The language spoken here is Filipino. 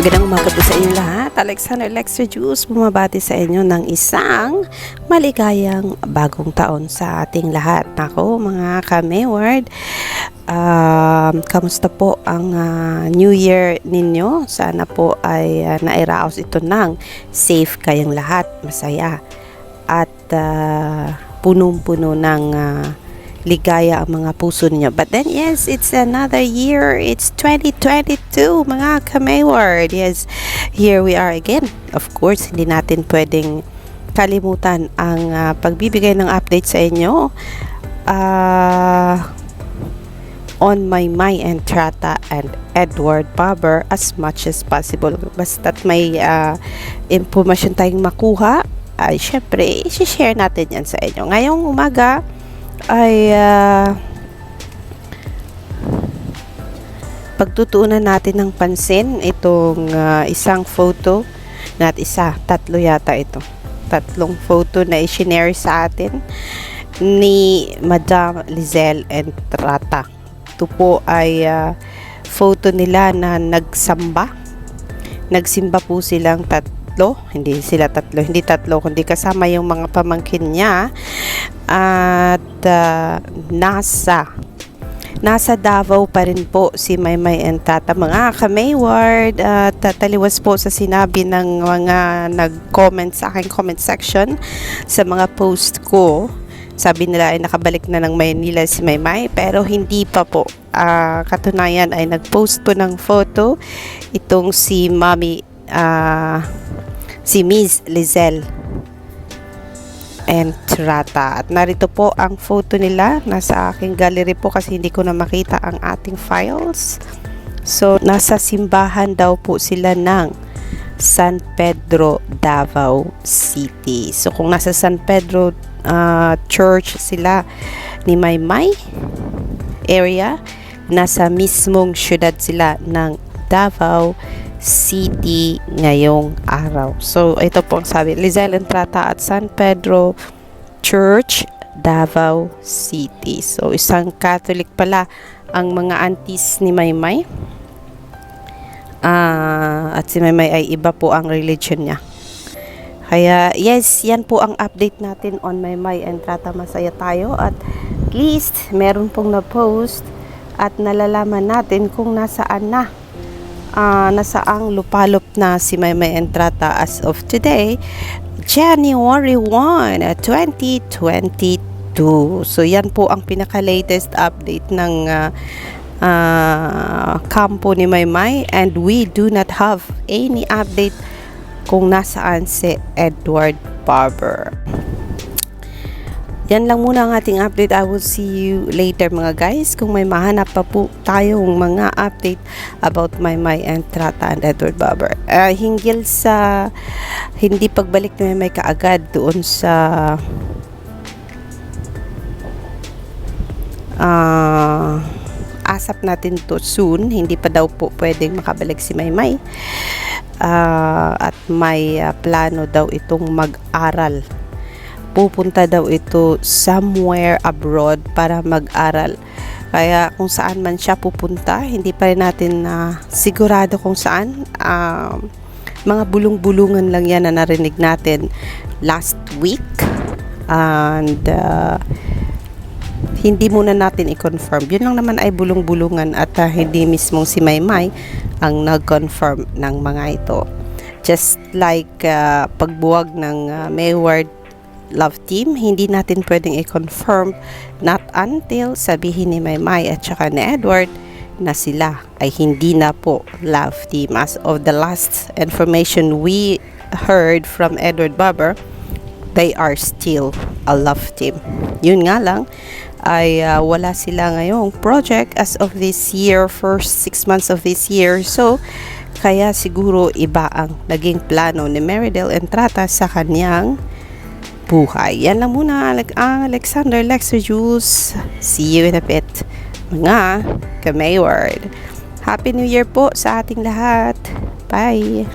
Magandang umaga po sa inyo lahat. Alexander Lecture Juice bumabati sa inyo ng isang maligayang bagong taon sa ating lahat. Nako mga ka-Mayward, kamusta po ang New Year ninyo? Sana po ay nairaos ito ng safe kayong lahat, masaya at punong-puno ng ligaya ang mga puso niyo. But then yes, it's another year. It's 2022 mga ka-Mayward. Yes, here we are again. Of course, hindi natin pwedeng kalimutan ang pagbibigay ng update sa inyo on Maymay Entrata and Edward Barber as much as possible. Basta't may impormasyon tayong makuha, ay syempre i-share natin yan sa inyo. Ngayong umaga ay pagtutuunan natin ng pansin itong isang photo tatlo yata ito. Tatlong photo na i-share sa atin ni Madam Liezel Entrata. Ito po ay photo nila na nagsimba po silang hindi tatlo kundi kasama yung mga pamangkin niya at nasa Davao pa rin po si Maymay Entrata mga ka-Mayward. Taliwas po sa sinabi ng mga nag-comment sa aking comment section sa mga post ko. Sabi nila ay nakabalik na ng Maynila si Maymay, pero hindi pa po. Katunayan ay nag-post po ng photo itong si Miss Liezel Entrata. At narito po ang photo nila. Nasa aking gallery po kasi hindi ko na makita ang ating files. So, nasa simbahan daw po sila ng San Pedro, Davao City. So, kung nasa San Pedro church sila ni Maymay area, nasa mismong syudad sila ng Davao City ngayong araw. So, ito po ang sabi, Liezel Entrata at San Pedro Church, Davao City. So, isang Catholic pala ang mga aunties ni Maymay. At si Maymay ay iba po ang religion niya. Kaya, yes, yan po ang update natin on Maymay Entrata. Masaya tayo at least meron pong na-post at nalalaman natin kung nasaang lupalop na si Maymay Entrata as of today, January 1, 2022. So yan po ang pinaka-latest update ng kampo ni Maymay, and we do not have any update kung nasaan si Edward Barber. Yan lang muna ang ating update. I will see you later mga guys. Kung may mahanap pa po tayong mga update about Maymay Entrata and Edward Barber. Hinggil sa hindi pagbalik ni Maymay kaagad doon sa asap natin to soon. Hindi pa daw po pwedeng makabalik si Maymay. At may plano daw itong mag-aral. Pupunta daw ito somewhere abroad para mag-aral. Kaya kung saan man siya pupunta, hindi pa rin natin sigurado kung saan. Mga bulong-bulungan lang yan na narinig natin last week. And hindi muna natin i-confirm. Yun lang naman ay bulong-bulungan at hindi mismong si Maymay ang nag-confirm ng mga ito. Just like pagbuwag ng Mayward Love Team, hindi natin pwedeng i-confirm not until sabihin ni Maymay at saka ni Edward na sila ay hindi na po Love Team. As of the last information we heard from Edward Barber, they are still a Love Team. Yun nga lang ay wala sila ngayong project as of this year, first 6 months of this year. So kaya siguro iba ang naging plano ni Marydale Entrata sa kanyang buhay. Yan lang muna ang Alexander Lecture Juice. See you in a bit mga ka-Mayward. Happy New Year po sa ating lahat. Bye!